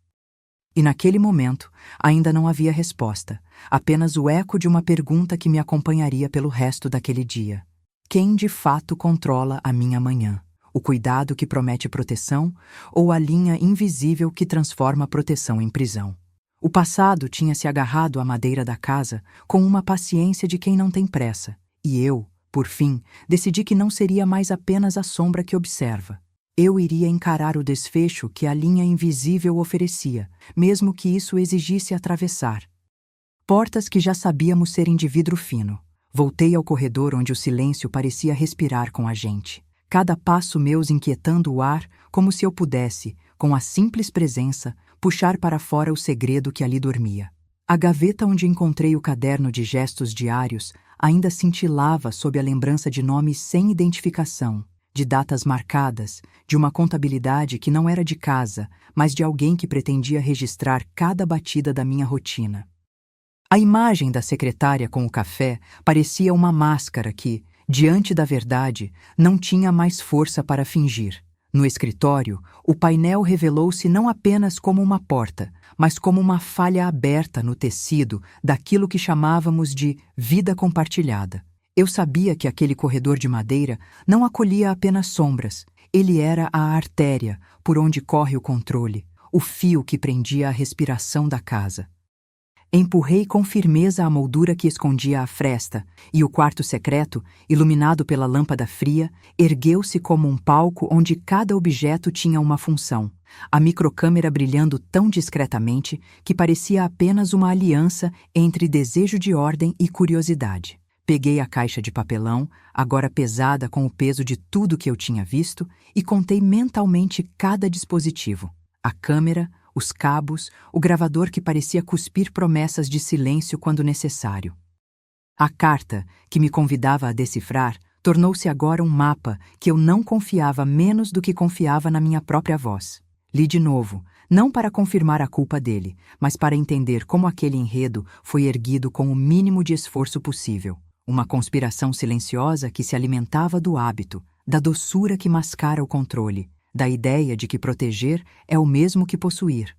E naquele momento, ainda não havia resposta, apenas o eco de uma pergunta que me acompanharia pelo resto daquele dia. Quem de fato controla a minha manhã? o cuidado que promete proteção ou a linha invisível que transforma a proteção em prisão. O passado tinha se agarrado à madeira da casa com uma paciência de quem não tem pressa, e eu, por fim, decidi que não seria mais apenas a sombra que observa. Eu iria encarar o desfecho que a linha invisível oferecia, mesmo que isso exigisse atravessar portas que já sabíamos serem de vidro fino. Voltei ao corredor onde o silêncio parecia respirar com a gente. Cada passo meu inquietando o ar, como se eu pudesse, com a simples presença, puxar para fora o segredo que ali dormia. A gaveta onde encontrei o caderno de gestos diários ainda cintilava sob a lembrança de nomes sem identificação, de datas marcadas, de uma contabilidade que não era de casa, mas de alguém que pretendia registrar cada batida da minha rotina. A imagem da secretária com o café parecia uma máscara que, diante da verdade, não tinha mais força para fingir. No escritório, o painel revelou-se não apenas como uma porta, mas como uma falha aberta no tecido daquilo que chamávamos de vida compartilhada. Eu sabia que aquele corredor de madeira não acolhia apenas sombras, ele era a artéria por onde corre o controle, o fio que prendia a respiração da casa. Empurrei com firmeza a moldura que escondia a fresta, e o quarto secreto, iluminado pela lâmpada fria, ergueu-se como um palco onde cada objeto tinha uma função, a microcâmera brilhando tão discretamente que parecia apenas uma aliança entre desejo de ordem e curiosidade. Peguei a caixa de papelão, agora pesada com o peso de tudo que eu tinha visto, e contei mentalmente cada dispositivo. A câmera, os cabos, o gravador que parecia cuspir promessas de silêncio quando necessário. A carta, que me convidava a decifrar, tornou-se agora um mapa que eu não confiava menos do que confiava na minha própria voz. Li de novo, não para confirmar a culpa dele, mas para entender como aquele enredo foi erguido com o mínimo de esforço possível. Uma conspiração silenciosa que se alimentava do hábito, da doçura que mascara o controle, da ideia de que proteger é o mesmo que possuir.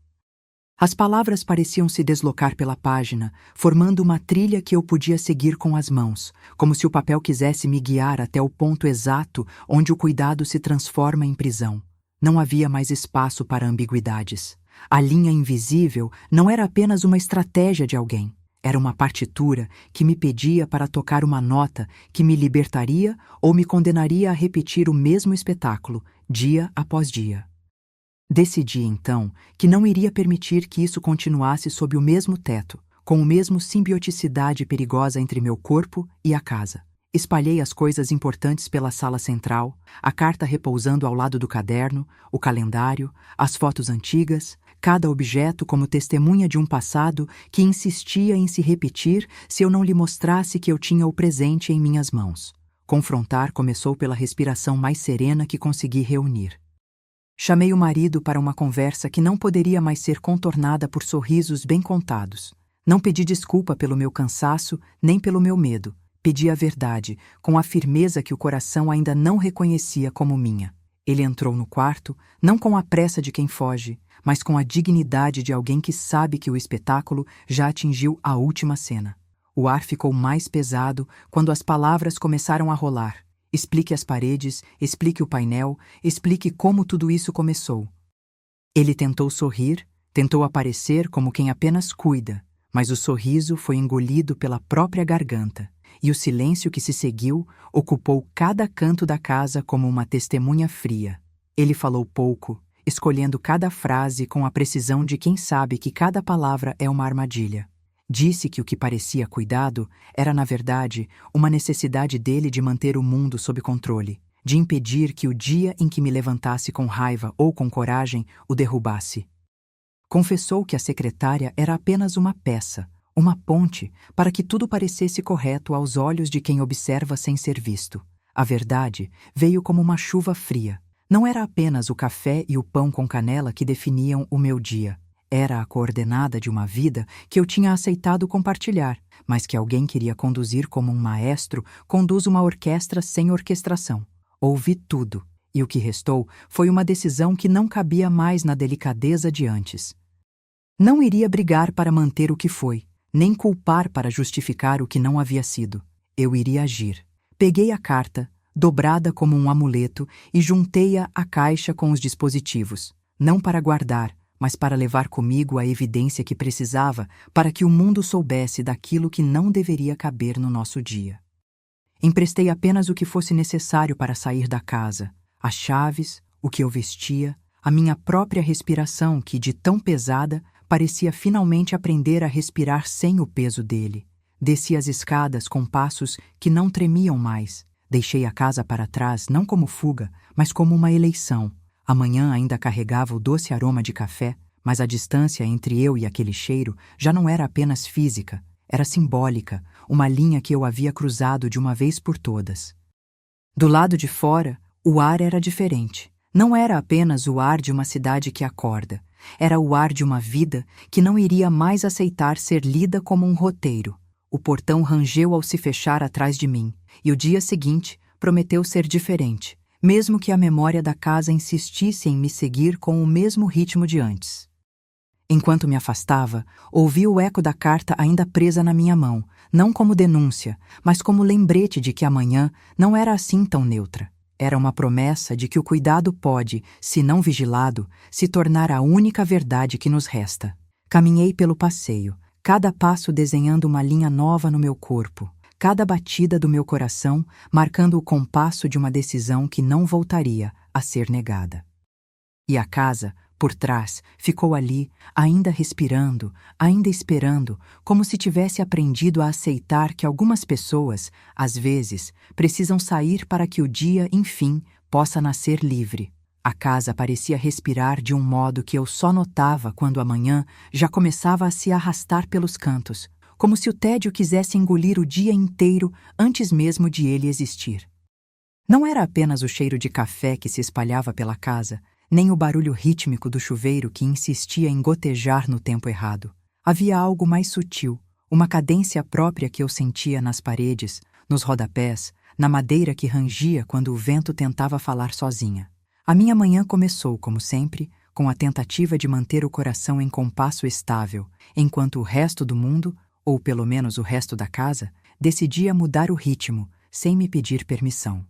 As palavras pareciam se deslocar pela página, formando uma trilha que eu podia seguir com as mãos, como se o papel quisesse me guiar até o ponto exato onde o cuidado se transforma em prisão. Não havia mais espaço para ambiguidades. A linha invisível não era apenas uma estratégia de alguém. Era uma partitura que me pedia para tocar uma nota que me libertaria ou me condenaria a repetir o mesmo espetáculo, dia após dia. Decidi, então, que não iria permitir que isso continuasse sob o mesmo teto, com o mesmo simbioticidade perigosa entre meu corpo e a casa. Espalhei as coisas importantes pela sala central, a carta repousando ao lado do caderno, o calendário, as fotos antigas, cada objeto como testemunha de um passado que insistia em se repetir se eu não lhe mostrasse que eu tinha o presente em minhas mãos. Confrontar começou pela respiração mais serena que consegui reunir. Chamei o marido para uma conversa que não poderia mais ser contornada por sorrisos bem contados. Não pedi desculpa pelo meu cansaço, nem pelo meu medo. Pedi a verdade, com a firmeza que o coração ainda não reconhecia como minha. Ele entrou no quarto, não com a pressa de quem foge, mas com a dignidade de alguém que sabe que o espetáculo já atingiu a última cena. O ar ficou mais pesado quando as palavras começaram a rolar. Explique as paredes, explique o painel, explique como tudo isso começou. Ele tentou sorrir, tentou aparecer como quem apenas cuida, mas o sorriso foi engolido pela própria garganta, e o silêncio que se seguiu ocupou cada canto da casa como uma testemunha fria. Ele falou pouco, escolhendo cada frase com a precisão de quem sabe que cada palavra é uma armadilha. Disse que o que parecia cuidado era, na verdade, uma necessidade dele de manter o mundo sob controle, de impedir que o dia em que me levantasse com raiva ou com coragem o derrubasse. Confessou que a secretária era apenas uma peça, uma ponte, para que tudo parecesse correto aos olhos de quem observa sem ser visto. A verdade veio como uma chuva fria. Não era apenas o café e o pão com canela que definiam o meu dia. Era a coordenada de uma vida que eu tinha aceitado compartilhar, mas que alguém queria conduzir como um maestro conduz uma orquestra sem orquestração. Ouvi tudo, e o que restou foi uma decisão que não cabia mais na delicadeza de antes. Não iria brigar para manter o que foi, nem culpar para justificar o que não havia sido. Eu iria agir. Peguei a carta, dobrada como um amuleto, e juntei-a à caixa com os dispositivos, não para guardar, mas para levar comigo a evidência que precisava para que o mundo soubesse daquilo que não deveria caber no nosso dia. Emprestei apenas o que fosse necessário para sair da casa, as chaves, o que eu vestia, a minha própria respiração que, de tão pesada, parecia finalmente aprender a respirar sem o peso dele. Desci as escadas com passos que não tremiam mais. Deixei a casa para trás não como fuga, mas como uma eleição. A manhã ainda carregava o doce aroma de café, mas a distância entre eu e aquele cheiro já não era apenas física, era simbólica, uma linha que eu havia cruzado de uma vez por todas. Do lado de fora, o ar era diferente. Não era apenas o ar de uma cidade que acorda, era o ar de uma vida que não iria mais aceitar ser lida como um roteiro. O portão rangeu ao se fechar atrás de mim, e o dia seguinte prometeu ser diferente, mesmo que a memória da casa insistisse em me seguir com o mesmo ritmo de antes. Enquanto me afastava, ouvi o eco da carta ainda presa na minha mão, não como denúncia, mas como lembrete de que amanhã não era assim tão neutra. Era uma promessa de que o cuidado pode, se não vigilado, se tornar a única verdade que nos resta. Caminhei pelo passeio, cada passo desenhando uma linha nova no meu corpo, cada batida do meu coração marcando o compasso de uma decisão que não voltaria a ser negada. E a casa, por trás, ficou ali, ainda respirando, ainda esperando, como se tivesse aprendido a aceitar que algumas pessoas, às vezes, precisam sair para que o dia, enfim, possa nascer livre. A casa parecia respirar de um modo que eu só notava quando a manhã já começava a se arrastar pelos cantos, como se o tédio quisesse engolir o dia inteiro antes mesmo de ele existir. Não era apenas o cheiro de café que se espalhava pela casa, nem o barulho rítmico do chuveiro que insistia em gotejar no tempo errado. Havia algo mais sutil, uma cadência própria que eu sentia nas paredes, nos rodapés, na madeira que rangia quando o vento tentava falar sozinha. A minha manhã começou, como sempre, com a tentativa de manter o coração em compasso estável, enquanto o resto do mundo, ou pelo menos o resto da casa, decidia mudar o ritmo, sem me pedir permissão.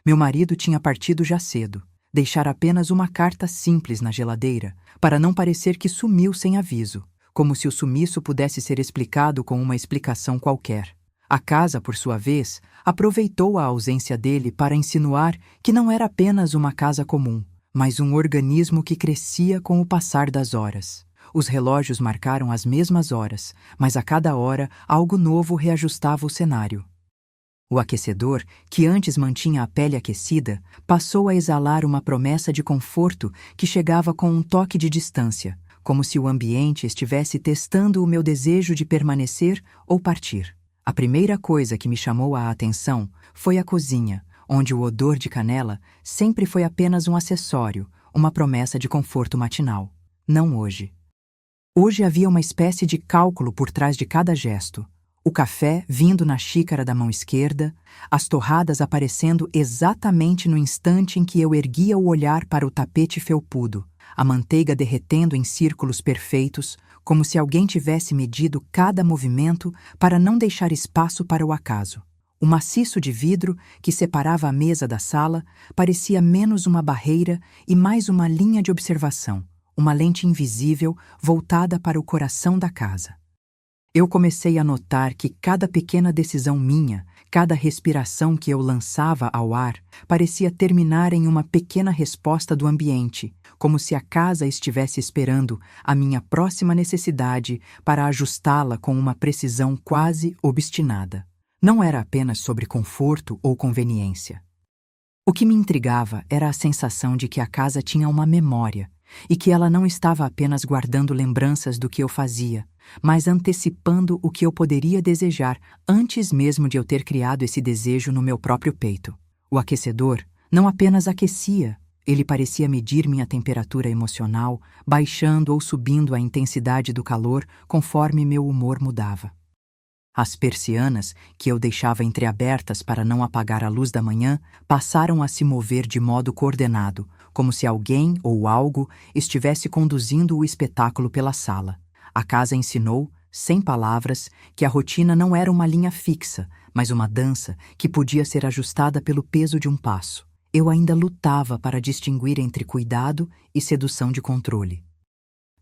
Meu marido tinha partido já cedo, deixar apenas uma carta simples na geladeira, para não parecer que sumiu sem aviso, como se o sumiço pudesse ser explicado com uma explicação qualquer. A casa, por sua vez, aproveitou a ausência dele para insinuar que não era apenas uma casa comum, mas um organismo que crescia com o passar das horas. Os relógios marcaram as mesmas horas, mas a cada hora algo novo reajustava o cenário. O aquecedor, que antes mantinha a pele aquecida, passou a exalar uma promessa de conforto que chegava com um toque de distância, como se o ambiente estivesse testando o meu desejo de permanecer ou partir. A primeira coisa que me chamou a atenção foi a cozinha, onde o odor de canela sempre foi apenas um acessório, uma promessa de conforto matinal. Não hoje. Hoje havia uma espécie de cálculo por trás de cada gesto. O café vindo na xícara da mão esquerda, as torradas aparecendo exatamente no instante em que eu erguia o olhar para o tapete felpudo, a manteiga derretendo em círculos perfeitos, como se alguém tivesse medido cada movimento para não deixar espaço para o acaso. O maciço de vidro que separava a mesa da sala parecia menos uma barreira e mais uma linha de observação, uma lente invisível voltada para o coração da casa. Eu comecei a notar que cada pequena decisão minha, cada respiração que eu lançava ao ar, parecia terminar em uma pequena resposta do ambiente, como se a casa estivesse esperando a minha próxima necessidade para ajustá-la com uma precisão quase obstinada. Não era apenas sobre conforto ou conveniência. O que me intrigava era a sensação de que a casa tinha uma memória, e que ela não estava apenas guardando lembranças do que eu fazia, mas antecipando o que eu poderia desejar antes mesmo de eu ter criado esse desejo no meu próprio peito. O aquecedor não apenas aquecia, ele parecia medir minha temperatura emocional, baixando ou subindo a intensidade do calor conforme meu humor mudava. As persianas, que eu deixava entreabertas para não apagar a luz da manhã, passaram a se mover de modo coordenado, como se alguém ou algo estivesse conduzindo o espetáculo pela sala. A casa ensinou, sem palavras, que a rotina não era uma linha fixa, mas uma dança que podia ser ajustada pelo peso de um passo. Eu ainda lutava para distinguir entre cuidado e sedução de controle.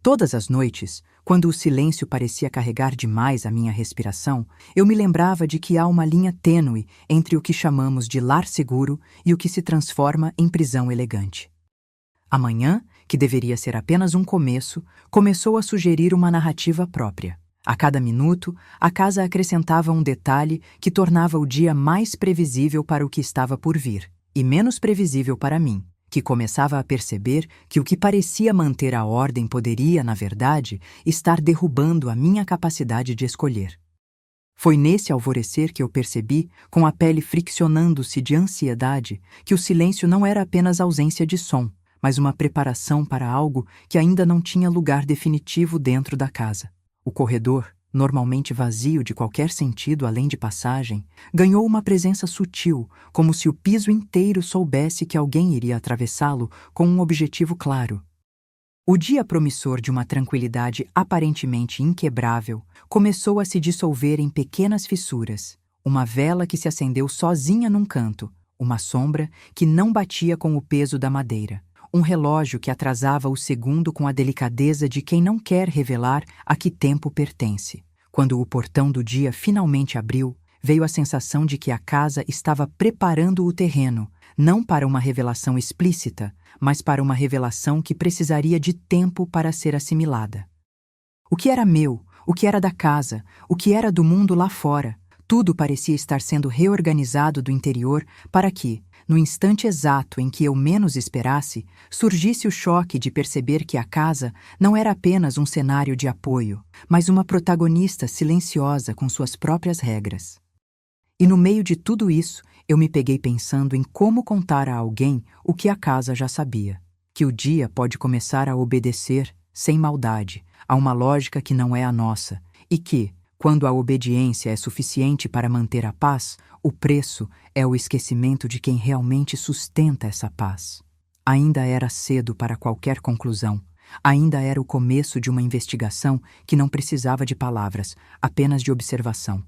Todas as noites, quando o silêncio parecia carregar demais a minha respiração, eu me lembrava de que há uma linha tênue entre o que chamamos de lar seguro e o que se transforma em prisão elegante. Amanhã, que deveria ser apenas um começo, começou a sugerir uma narrativa própria. A cada minuto, a casa acrescentava um detalhe que tornava o dia mais previsível para o que estava por vir, e menos previsível para mim, que começava a perceber que o que parecia manter a ordem poderia, na verdade, estar derrubando a minha capacidade de escolher. Foi nesse alvorecer que eu percebi, com a pele friccionando-se de ansiedade, que o silêncio não era apenas ausência de som, mas uma preparação para algo que ainda não tinha lugar definitivo dentro da casa. O corredor, normalmente vazio de qualquer sentido além de passagem, ganhou uma presença sutil, como se o piso inteiro soubesse que alguém iria atravessá-lo com um objetivo claro. O dia promissor de uma tranquilidade aparentemente inquebrável começou a se dissolver em pequenas fissuras, uma vela que se acendeu sozinha num canto, uma sombra que não batia com o peso da madeira, um relógio que atrasava o segundo com a delicadeza de quem não quer revelar a que tempo pertence. Quando o portão do dia finalmente abriu, veio a sensação de que a casa estava preparando o terreno, não para uma revelação explícita, mas para uma revelação que precisaria de tempo para ser assimilada. O que era meu, o que era da casa, o que era do mundo lá fora, tudo parecia estar sendo reorganizado do interior para que, no instante exato em que eu menos esperasse, surgisse o choque de perceber que a casa não era apenas um cenário de apoio, mas uma protagonista silenciosa com suas próprias regras. E no meio de tudo isso, eu me peguei pensando em como contar a alguém o que a casa já sabia, que o dia pode começar a obedecer, sem maldade, a uma lógica que não é a nossa, e que, quando a obediência é suficiente para manter a paz, o preço é o esquecimento de quem realmente sustenta essa paz. Ainda era cedo para qualquer conclusão. Ainda era o começo de uma investigação que não precisava de palavras, apenas de observação.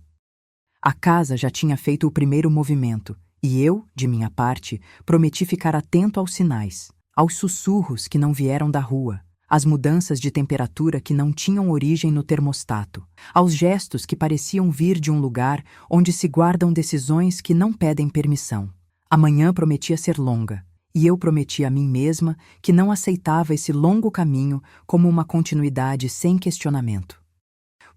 A casa já tinha feito o primeiro movimento, e eu, de minha parte, prometi ficar atento aos sinais, aos sussurros que não vieram da rua, às mudanças de temperatura que não tinham origem no termostato, aos gestos que pareciam vir de um lugar onde se guardam decisões que não pedem permissão. A manhã prometia ser longa, e eu prometi a mim mesma que não aceitava esse longo caminho como uma continuidade sem questionamento.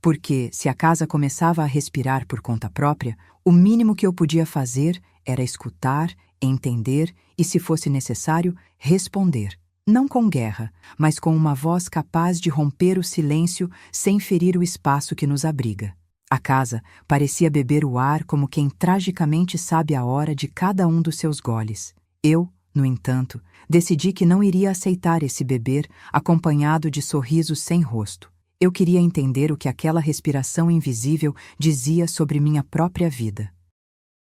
Porque, se a casa começava a respirar por conta própria, o mínimo que eu podia fazer era escutar, entender e, se fosse necessário, responder. Não com guerra, mas com uma voz capaz de romper o silêncio sem ferir o espaço que nos abriga. A casa parecia beber o ar como quem tragicamente sabe a hora de cada um dos seus goles. Eu, no entanto, decidi que não iria aceitar esse beber acompanhado de sorrisos sem rosto. Eu queria entender o que aquela respiração invisível dizia sobre minha própria vida.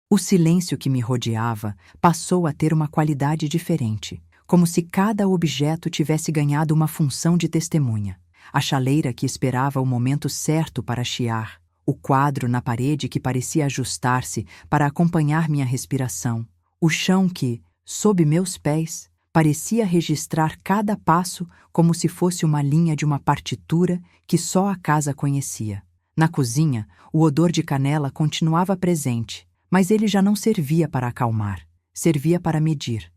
O silêncio que me rodeava passou a ter uma qualidade diferente, como se cada objeto tivesse ganhado uma função de testemunha. A chaleira que esperava o momento certo para chiar, o quadro na parede que parecia ajustar-se para acompanhar minha respiração, o chão que, sob meus pés, parecia registrar cada passo como se fosse uma linha de uma partitura que só a casa conhecia. Na cozinha, o odor de canela continuava presente, mas ele já não servia para acalmar, servia para medir.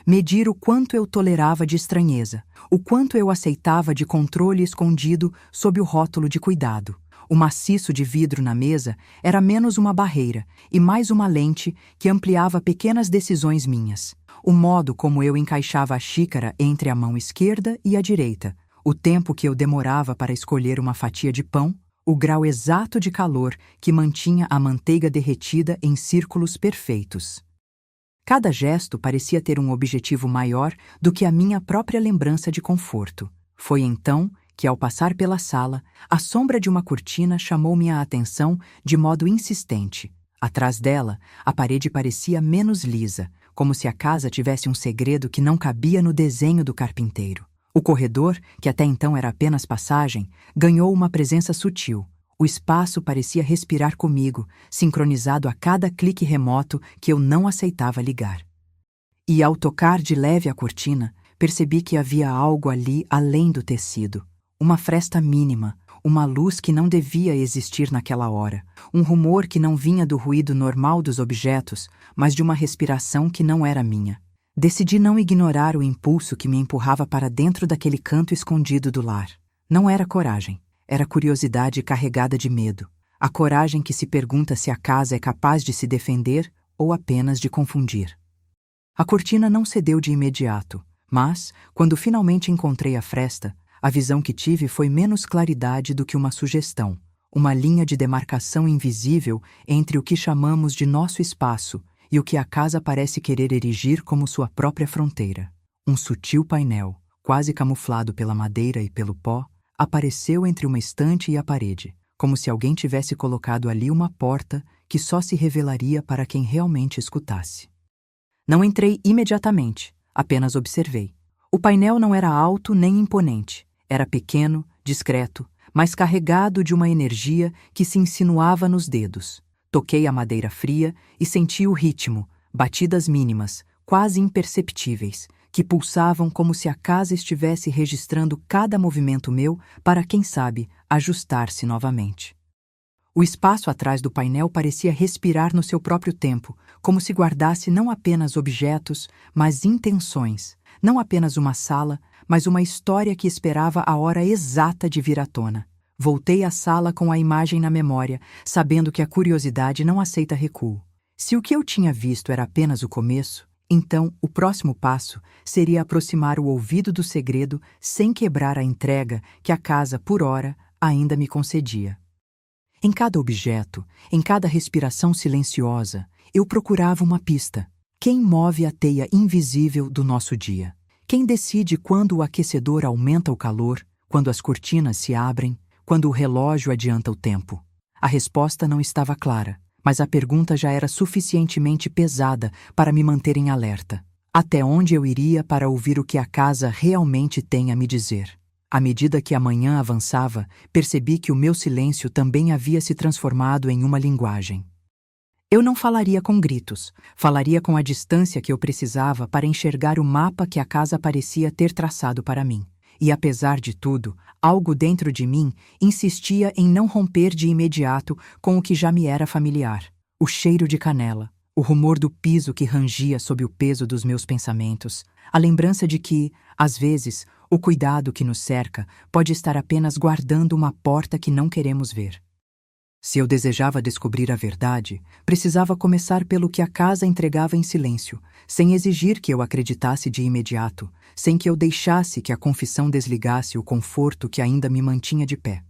Medir o quanto eu tolerava de estranheza, o quanto eu aceitava de controle escondido sob o rótulo de cuidado. O maciço de vidro na mesa era menos uma barreira e mais uma lente que ampliava pequenas decisões minhas. O modo como eu encaixava a xícara entre a mão esquerda e a direita, o tempo que eu demorava para escolher uma fatia de pão, o grau exato de calor que mantinha a manteiga derretida em círculos perfeitos. Cada gesto parecia ter um objetivo maior do que a minha própria lembrança de conforto. Foi então que, ao passar pela sala, a sombra de uma cortina chamou minha atenção de modo insistente. Atrás dela, a parede parecia menos lisa, como se a casa tivesse um segredo que não cabia no desenho do carpinteiro. O corredor, que até então era apenas passagem, ganhou uma presença sutil. O espaço parecia respirar comigo, sincronizado a cada clique remoto que eu não aceitava ligar. E ao tocar de leve a cortina, percebi que havia algo ali além do tecido. Uma fresta mínima, uma luz que não devia existir naquela hora, um rumor que não vinha do ruído normal dos objetos, mas de uma respiração que não era minha. Decidi não ignorar o impulso que me empurrava para dentro daquele canto escondido do lar. Não era coragem, era curiosidade carregada de medo. A coragem que se pergunta se a casa é capaz de se defender ou apenas de confundir. A cortina não cedeu de imediato, mas, quando finalmente encontrei a fresta, a visão que tive foi menos claridade do que uma sugestão, uma linha de demarcação invisível entre o que chamamos de nosso espaço e o que a casa parece querer erigir como sua própria fronteira. Um sutil painel, quase camuflado pela madeira e pelo pó, apareceu entre uma estante e a parede, como se alguém tivesse colocado ali uma porta que só se revelaria para quem realmente escutasse. Não entrei imediatamente, apenas observei. O painel não era alto nem imponente. Era pequeno, discreto, mas carregado de uma energia que se insinuava nos dedos. Toquei a madeira fria e senti o ritmo, batidas mínimas, quase imperceptíveis, que pulsavam como se a casa estivesse registrando cada movimento meu para, quem sabe, ajustar-se novamente. O espaço atrás do painel parecia respirar no seu próprio tempo, como se guardasse não apenas objetos, mas intenções, não apenas uma sala, mas uma história que esperava a hora exata de vir à tona. Voltei à sala com a imagem na memória, sabendo que a curiosidade não aceita recuo. Se o que eu tinha visto era apenas o começo, então o próximo passo seria aproximar o ouvido do segredo sem quebrar a entrega que a casa, por ora, ainda me concedia. Em cada objeto, em cada respiração silenciosa, eu procurava uma pista. Quem move a teia invisível do nosso dia? Quem decide quando o aquecedor aumenta o calor, quando as cortinas se abrem, quando o relógio adianta o tempo? A resposta não estava clara, mas a pergunta já era suficientemente pesada para me manter em alerta. Até onde eu iria para ouvir o que a casa realmente tem a me dizer? À medida que a manhã avançava, percebi que o meu silêncio também havia se transformado em uma linguagem. Eu não falaria com gritos, falaria com a distância que eu precisava para enxergar o mapa que a casa parecia ter traçado para mim. E apesar de tudo, algo dentro de mim insistia em não romper de imediato com o que já me era familiar. O cheiro de canela, o rumor do piso que rangia sob o peso dos meus pensamentos, a lembrança de que, às vezes, o cuidado que nos cerca pode estar apenas guardando uma porta que não queremos ver. Se eu desejava descobrir a verdade, precisava começar pelo que a casa entregava em silêncio, sem exigir que eu acreditasse de imediato, sem que eu deixasse que a confissão desligasse o conforto que ainda me mantinha de pé.